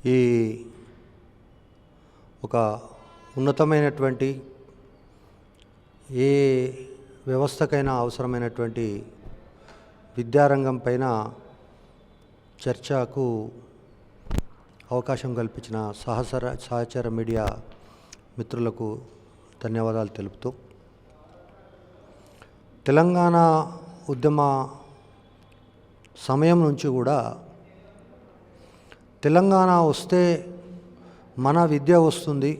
ఈ ఒక ఉన్నతమైనటువంటి ఏ వ్యవస్థకైనా అవసరమైనటువంటి విద్యారంగం పైన చర్చకు అవకాశం కల్పించిన సహచర మీడియా మిత్రులకు ధన్యవాదాలు తెలుపుతూ, తెలంగాణ ఉద్యమ సమయం నుంచి కూడా తెలంగాణ వస్తే మన విద్య వస్తుంది,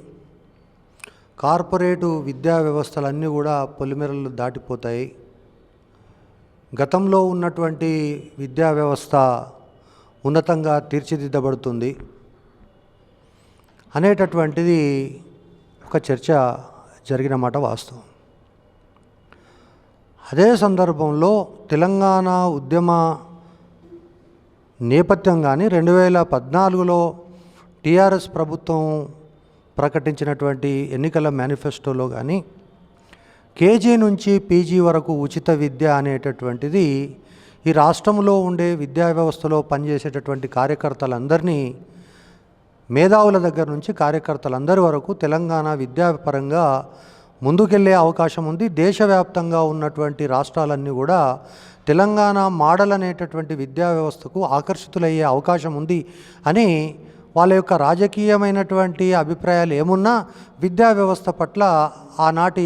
కార్పొరేటు విద్యా వ్యవస్థలన్నీ కూడా పొలిమేరలు దాటిపోతాయి, గతంలో ఉన్నటువంటి విద్యా వ్యవస్థ ఉన్నతంగా తీర్చిదిద్దబడుతుంది అనేటటువంటిది ఒక చర్చ జరిగిన మాట వాస్తవం. అదే సందర్భంలో తెలంగాణ ఉద్యమ నేపథ్యం కానీ 2014లో టీఆర్ఎస్ ప్రభుత్వం ప్రకటించినటువంటి ఎన్నికల మేనిఫెస్టోలో కానీ కేజీ నుంచి పీజీ వరకు ఉచిత విద్య అనేటటువంటిది ఈ రాష్ట్రంలో ఉండే విద్యా వ్యవస్థలో పనిచేసేటటువంటి కార్యకర్తలందరినీ, మేధావుల దగ్గర నుంచి కార్యకర్తలందరి వరకు తెలంగాణ విద్యాపరంగా ముందుకెళ్లే అవకాశం ఉంది. దేశవ్యాప్తంగా ఉన్నటువంటి రాష్ట్రాలన్నీ కూడా తెలంగాణ మోడల్ అనేటటువంటి విద్యా వ్యవస్థకు ఆకర్షితులయ్యే అవకాశం ఉంది అని వాళ్ళ యొక్క రాజకీయమైనటువంటి అభిప్రాయాలు ఏమున్నా విద్యా వ్యవస్థ పట్ల ఆనాటి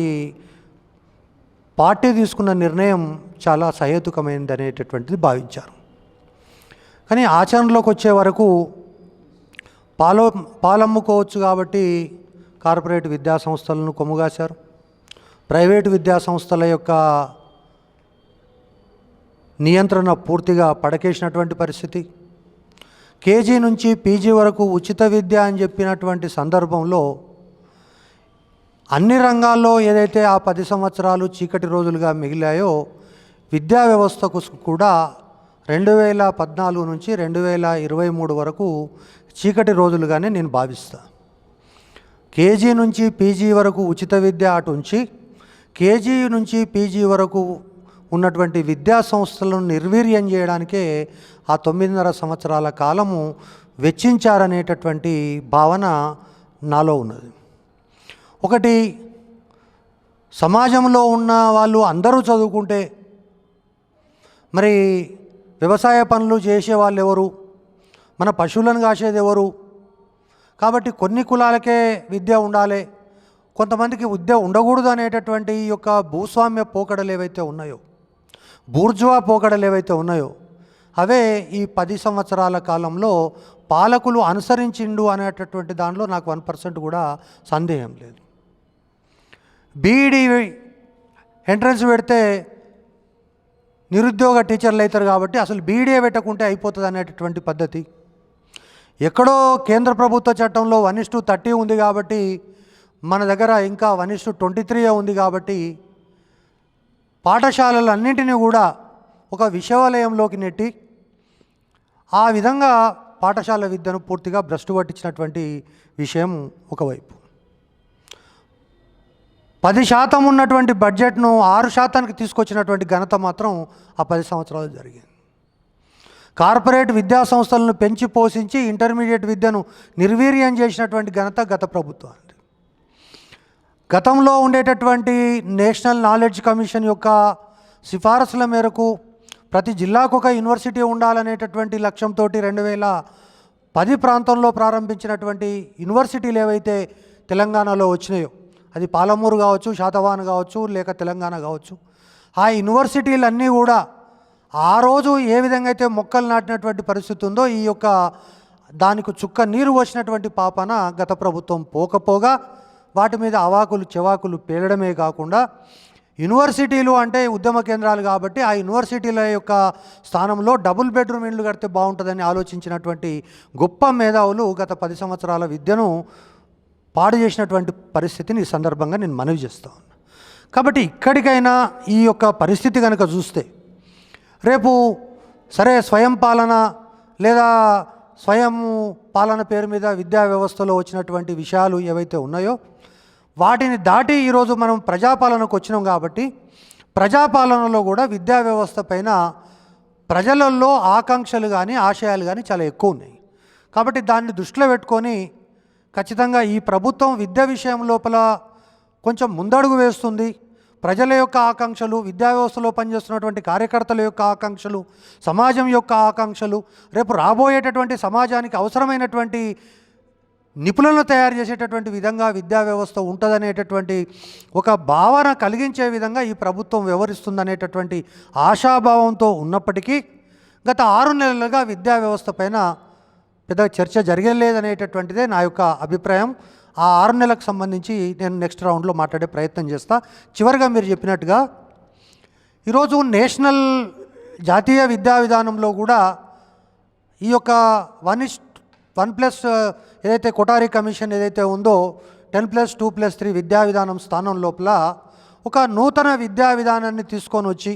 పార్టీ తీసుకున్న నిర్ణయం చాలా సహేతుకమైనది అనేటటువంటిది భావించారు. కానీ ఆచరణలోకి వచ్చే వరకు పాలమ్ముకోవచ్చు కాబట్టి కార్పొరేట్ విద్యా సంస్థలను కొమ్ముగాశారు. ప్రైవేటు విద్యా సంస్థల యొక్క నియంత్రణ పూర్తిగా పడకేసినటువంటి పరిస్థితి. కేజీ నుంచి పీజీ వరకు ఉచిత విద్య అని చెప్పినటువంటి సందర్భంలో అన్ని రంగాల్లో ఏదైతే ఆ 10 సంవత్సరాలు చీకటి రోజులుగా మిగిలాయో విద్యా వ్యవస్థకు కూడా 2014 నుంచి 2023 వరకు చీకటి రోజులుగానే నేను భావిస్తాను. కేజీ నుంచి పీజీ వరకు ఉచిత విద్య అటు ఉంచి కేజీ నుంచి పీజీ వరకు ఉన్నటువంటి విద్యా సంస్థలను నిర్వీర్యం చేయడానికే ఆ 9.5 సంవత్సరాల కాలము వెచ్చించారనేటటువంటి భావన నాలో ఉన్నది. ఒకటి, సమాజంలో ఉన్న వాళ్ళు అందరూ చదువుకుంటే మరి వ్యవసాయ పనులు చేసేవాళ్ళు ఎవరు, మన పశువులను కాసేది ఎవరు, కాబట్టి కొన్ని కులాలకే విద్య ఉండాలి, కొంతమందికి విద్య ఉండకూడదు అనేటటువంటి ఈ యొక్క భూస్వామ్య పోకడలు ఏవైతే ఉన్నాయో, బూర్జువా పోకడలు ఏవైతే ఉన్నాయో అవే ఈ 10 సంవత్సరాల కాలంలో పాలకులు అనుసరించిండు అనేటటువంటి దానిలో నాకు 1% కూడా సందేహం లేదు. బీఈడీ ఎంట్రన్స్ పెడితే నిరుద్యోగ టీచర్లు అవుతారు కాబట్టి అసలు బీఈడీ పెట్టకుంటే అయిపోతుంది అనేటటువంటి పద్ధతి. ఎక్కడో కేంద్ర ప్రభుత్వ చట్టంలో 1:30 ఉంది కాబట్టి మన దగ్గర ఇంకా 1:23 ఉంది కాబట్టి పాఠశాలలన్నింటినీ కూడా ఒక విషవలయంలోకి నెట్టి ఆ విధంగా పాఠశాల విద్యను పూర్తిగా భ్రష్టు పట్టించినటువంటి విషయం ఒకవైపు. 10% ఉన్నటువంటి బడ్జెట్ను 6%కి తీసుకొచ్చినటువంటి ఘనత మాత్రం ఆ 10 సంవత్సరాలు జరిగింది. కార్పొరేట్ విద్యా సంస్థలను పెంచి పోషించి ఇంటర్మీడియట్ విద్యను నిర్వీర్యం చేసినటువంటి ఘనత గత ప్రభుత్వానికి. గతంలో ఉండేటటువంటి నేషనల్ నాలెడ్జ్ కమిషన్ యొక్క సిఫారసుల మేరకు ప్రతి జిల్లాకు ఒక యూనివర్సిటీ ఉండాలనేటటువంటి లక్ష్యంతో 2010 ప్రాంతంలో ప్రారంభించినటువంటి యూనివర్సిటీలు ఏవైతే తెలంగాణలో వచ్చినాయో, అది పాలమూరు కావచ్చు, శాతవాహన కావచ్చు, లేక తెలంగాణ కావచ్చు, ఆ యూనివర్సిటీలన్నీ కూడా ఆ రోజు ఏ విధంగా అయితే మొక్కలు నాటినటువంటి పరిస్థితి ఉందో ఈ యొక్క దానికి చుక్క నీరు వచ్చినటువంటి పాపన గత ప్రభుత్వం పోకపోగా వాటి మీద అవాకులు చెవాకులు పేలడమే కాకుండా యూనివర్సిటీలు అంటే ఉద్యమ కేంద్రాలు కాబట్టి ఆ యూనివర్సిటీల యొక్క స్థానంలో డబుల్ బెడ్రూమ్ ఇళ్ళు కడితే బాగుంటుందని ఆలోచించినటువంటి గొప్ప మేధావులు గత 10 సంవత్సరాల విద్యను పాడు చేసినటువంటి పరిస్థితిని ఈ సందర్భంగా నేను మనవి చేస్తాను. కాబట్టి ఇక్కడికైనా ఈ యొక్క పరిస్థితి కనుక చూస్తే రేపు సరే స్వయం పాలన లేదా స్వయం పాలన పేరు మీద విద్యా వ్యవస్థలో వచ్చినటువంటి విషయాలు ఏవైతే ఉన్నాయో వాటిని దాటి ఈరోజు మనం ప్రజాపాలనకు వచ్చినాం కాబట్టి ప్రజాపాలనలో కూడా విద్యా వ్యవస్థ పైన ప్రజలలో ఆకాంక్షలు కానీ ఆశయాలు కానీ చాలా ఎక్కువ ఉన్నాయి. కాబట్టి దాన్ని దృష్టిలో పెట్టుకొని ఖచ్చితంగా ఈ ప్రభుత్వం విద్య విషయం లోపల కొంచెం ముందడుగు వేస్తుంది. ప్రజల యొక్క ఆకాంక్షలు, విద్యా వ్యవస్థలో పనిచేస్తున్నటువంటి కార్యకర్తల యొక్క ఆకాంక్షలు, సమాజం యొక్క ఆకాంక్షలు, రేపు రాబోయేటటువంటి సమాజానికి అవసరమైనటువంటి నిపుణులను తయారు చేసేటటువంటి విధంగా విద్యా వ్యవస్థ ఉంటుందనేటటువంటి ఒక భావన కలిగించే విధంగా ఈ ప్రభుత్వం వ్యవహరిస్తుందనేటటువంటి ఆశాభావంతో ఉన్నప్పటికీ గత 6 నెలలుగా విద్యా వ్యవస్థ పైన పెద్ద చర్చ జరగలేదనేటటువంటిదే నా యొక్క అభిప్రాయం. ఆ 6 నెలలకు సంబంధించి నేను నెక్స్ట్ రౌండ్లో మాట్లాడే ప్రయత్నం చేస్తా. చివరిగా మీరు చెప్పినట్టుగా ఈరోజు నేషనల్ జాతీయ విద్యా విధానంలో కూడా ఈ యొక్క 1:1+ ఏదైతే కొఠారి కమిషన్ ఏదైతే ఉందో 10+2+3 విద్యా విధానం స్థానం లోపల ఒక నూతన విద్యా విధానాన్ని తీసుకొని వచ్చి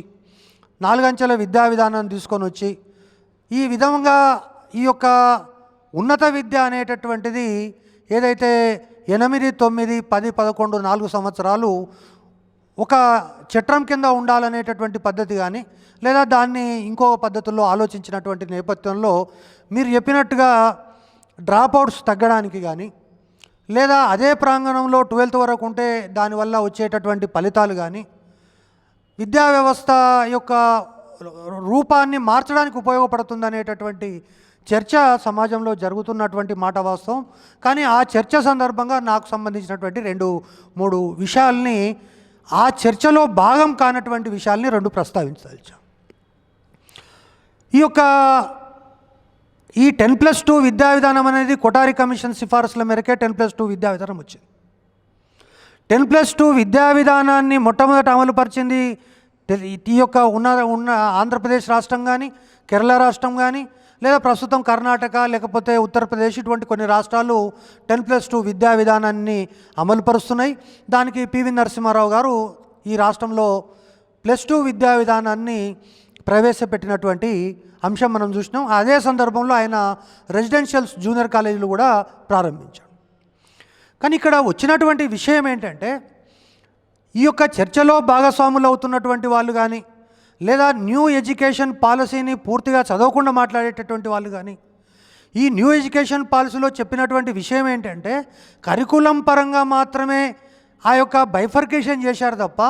4 అంచెల విద్యా విధానాన్ని తీసుకొని వచ్చి ఈ విధంగా ఈ యొక్క ఉన్నత విద్య అనేటటువంటిది ఏదైతే 8, 9, 10, 11, 4 సంవత్సరాలు ఒక చట్రం కింద ఉండాలనేటటువంటి పద్ధతి కానీ లేదా దాన్ని ఇంకో పద్ధతుల్లో ఆలోచించినటువంటి నేపథ్యంలో మీరు చెప్పినట్టుగా డ్రాప్అవుట్స్ తగ్గడానికి కానీ లేదా అదే ప్రాంగణంలో 12th వరకు ఉంటే దానివల్ల వచ్చేటటువంటి ఫలితాలు కానీ విద్యా వ్యవస్థ యొక్క రూపాన్ని మార్చడానికి ఉపయోగపడుతుందనేటటువంటి చర్చ సమాజంలో జరుగుతున్నటువంటి మాట వాస్తవం. కానీ ఆ చర్చ సందర్భంగా నాకు సంబంధించినటువంటి 2-3 విషయాల్ని, ఆ చర్చలో భాగం కానటువంటి విషయాల్ని 2 ప్రస్తావించదలిచాం. ఈ 10+2 విద్యా విధానం అనేది కొఠారి కమిషన్ సిఫారసుల మేరకే 10+2 విద్యా విధానం వచ్చింది. 10+2 విద్యా విధానాన్ని మొట్టమొదట అమలుపరిచింది ఈ యొక్క ఉన్న ఆంధ్రప్రదేశ్ రాష్ట్రం కానీ, కేరళ రాష్ట్రం కానీ, లేదా ప్రస్తుతం కర్ణాటక లేకపోతే ఉత్తరప్రదేశ్, ఇటువంటి కొన్ని రాష్ట్రాలు 10+2 విద్యా విధానాన్ని అమలుపరుస్తున్నాయి. దానికి పివి నరసింహారావు గారు ఈ రాష్ట్రంలో +2 విద్యా విధానాన్ని ప్రవేశపెట్టినటువంటి అంశం మనం చూసినాం. అదే సందర్భంలో ఆయన రెసిడెన్షియల్ జూనియర్ కాలేజీలు కూడా ప్రారంభించాడు. కానీ ఇక్కడ వచ్చినటువంటి విషయం ఏంటంటే ఈ యొక్క చర్చలో భాగస్వాములు అవుతున్నటువంటి వాళ్ళు కానీ లేదా న్యూ ఎడ్యుకేషన్ పాలసీని పూర్తిగా చదవకుండా మాట్లాడేటటువంటి వాళ్ళు కానీ ఈ న్యూ ఎడ్యుకేషన్ పాలసీలో చెప్పినటువంటి విషయం ఏంటంటే కరికులం పరంగా మాత్రమే ఆ యొక్క బైఫర్కేషన్ చేశారు తప్ప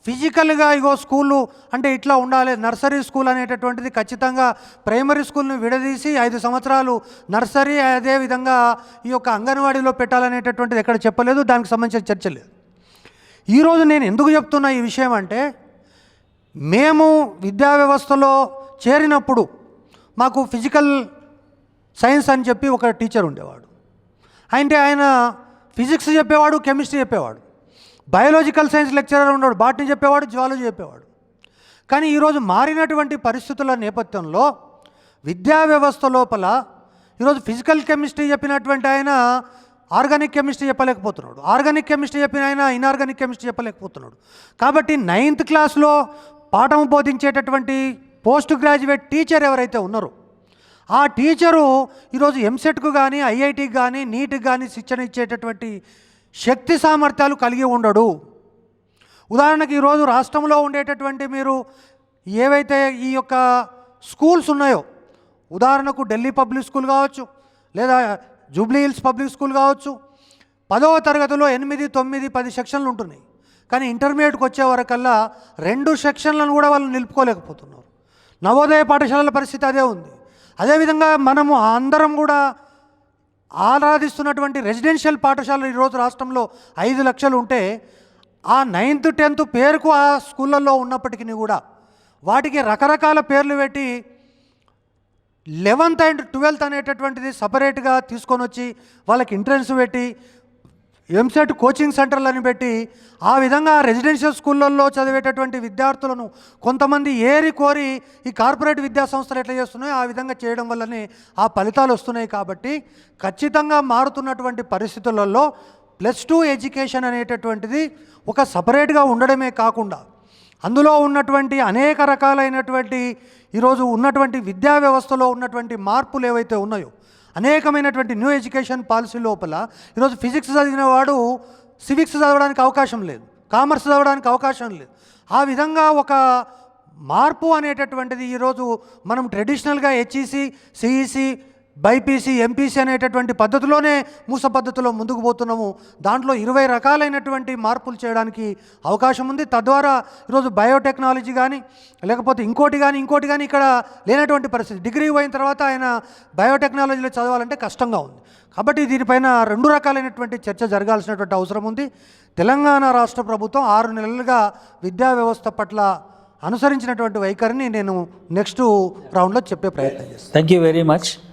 ఫిజికల్గా ఇగో స్కూళ్ళు అంటే ఇట్లా ఉండాలి, నర్సరీ స్కూల్ అనేటటువంటిది ఖచ్చితంగా ప్రైమరీ స్కూల్ని విడదీసి 5 సంవత్సరాలు నర్సరీ అదేవిధంగా ఈ యొక్క అంగన్వాడీలో పెట్టాలనేటటువంటిది ఎక్కడ చెప్పలేదు. దానికి సంబంధించిన చర్చ లేదు. ఈరోజు నేను ఎందుకు చెప్తున్నా ఈ విషయం అంటే మేము విద్యా వ్యవస్థలో చేరినప్పుడు మాకు ఫిజికల్ సైన్స్ అని చెప్పి ఒక టీచర్ ఉండేవాడు. ఆయన ఫిజిక్స్ చెప్పేవాడు, కెమిస్ట్రీ చెప్పేవాడు. బయాలజికల్ సైన్స్ లెక్చరర్ ఉన్నాడు, బాటనీ చెప్పేవాడు, జువాలజీ చెప్పేవాడు. కానీ ఈరోజు మారినటువంటి పరిస్థితుల నేపథ్యంలో విద్యా వ్యవస్థ లోపల ఈరోజు ఫిజికల్ కెమిస్ట్రీ చెప్పినటువంటి ఆయన ఆర్గానిక్ కెమిస్ట్రీ చెప్పలేకపోతున్నాడు, ఆర్గానిక్ కెమిస్ట్రీ చెప్పిన ఆయన ఇన్ఆర్గానిక్ కెమిస్ట్రీ చెప్పలేకపోతున్నాడు. కాబట్టి 9th క్లాస్లో పాఠం బోధించేటటువంటి పోస్ట్ గ్రాడ్యుయేట్ టీచర్ ఎవరైతే ఉన్నారో ఆ టీచరు ఈరోజు ఎంసెట్కు కానీ ఐఐటికి కానీ నీట్కి కానీ శిక్షణ ఇచ్చేటటువంటి శక్తి సామర్థ్యాలు కలిగి ఉండడు. ఉదాహరణకి ఈరోజు రాష్ట్రంలో ఉండేటటువంటి మీరు ఏవైతే ఈ యొక్క స్కూల్స్ ఉన్నాయో, ఉదాహరణకు ఢిల్లీ పబ్లిక్ స్కూల్ కావచ్చు లేదా జూబ్లీ హిల్స్ పబ్లిక్ స్కూల్ కావచ్చు, 10వ తరగతిలో 8, 9, 10 సెక్షన్లు ఉంటున్నాయి. కానీ ఇంటర్మీడియట్కి వచ్చే వరకల్లా 2 సెక్షన్లను కూడా వాళ్ళు నిలుపుకోలేకపోతున్నారు. నవోదయ పాఠశాలల పరిస్థితి అదే ఉంది. అదేవిధంగా మనము అందరం కూడా ఆరాధిస్తున్నటువంటి రెసిడెన్షియల్ పాఠశాలలు ఈరోజు రాష్ట్రంలో 5 లక్షలు ఉంటే ఆ 9th, 10th పేరుకు ఆ స్కూళ్ళల్లో ఉన్నప్పటికీ కూడా వాటికి రకరకాల పేర్లు పెట్టి 11th and 12th అనేటటువంటిది సపరేట్గా తీసుకొని వచ్చి వాళ్ళకి ఎంట్రన్స్ పెట్టి ఎంసెట్ కోచింగ్ సెంటర్లను పెట్టి ఆ విధంగా రెసిడెన్షియల్ స్కూళ్ళల్లో చదివేటటువంటి విద్యార్థులను కొంతమంది ఏరి కోరి ఈ కార్పొరేట్ విద్యా సంస్థలు ఎట్లా చేస్తున్నాయో ఆ విధంగా చేయడం వల్లనే ఆ ఫలితాలు వస్తున్నాయి. కాబట్టి ఖచ్చితంగా మారుతున్నటువంటి పరిస్థితులలో +2 ఎడ్యుకేషన్ అనేటటువంటిది ఒక సపరేట్గా ఉండడమే కాకుండా అందులో ఉన్నటువంటి అనేక రకాలైనటువంటి ఈరోజు ఉన్నటువంటి విద్యా వ్యవస్థలో ఉన్నటువంటి మార్పులు ఏవైతే ఉన్నాయో అనేకమైనటువంటి న్యూ ఎడ్యుకేషన్ పాలసీ లోపల ఈరోజు ఫిజిక్స్ చదివిన వాడు సివిక్స్ చదవడానికి అవకాశం లేదు, కామర్స్ చదవడానికి అవకాశం లేదు. ఆ విధంగా ఒక మార్పు అనేటటువంటిది ఈరోజు మనం ట్రెడిషనల్గా హెచ్ఈసి, సిఈసి, బైపీసీ ఎంపీసీ అనేటటువంటి పద్ధతిలోనే మూస పద్ధతిలో ముందుకు పోతున్నాము. దాంట్లో 20 రకాలైనటువంటి మార్పులు చేయడానికి అవకాశం ఉంది. తద్వారా ఈరోజు బయోటెక్నాలజీ కానీ లేకపోతే ఇంకోటి కానీ ఇక్కడ లేనటువంటి పరిస్థితి. డిగ్రీ పోయిన తర్వాత ఆయన బయోటెక్నాలజీలో చదవాలంటే కష్టంగా ఉంది. కాబట్టి దీనిపైన 2 రకాలైనటువంటి చర్చ జరగాల్సినటువంటి అవసరం ఉంది. తెలంగాణ రాష్ట్ర ప్రభుత్వం 6 నెలలుగా విద్యా వ్యవస్థ పట్ల అనుసరించినటువంటి వైఖరిని నేను నెక్స్ట్ రౌండ్లో చెప్పే ప్రయత్నం చేస్తాను. Thank you very much.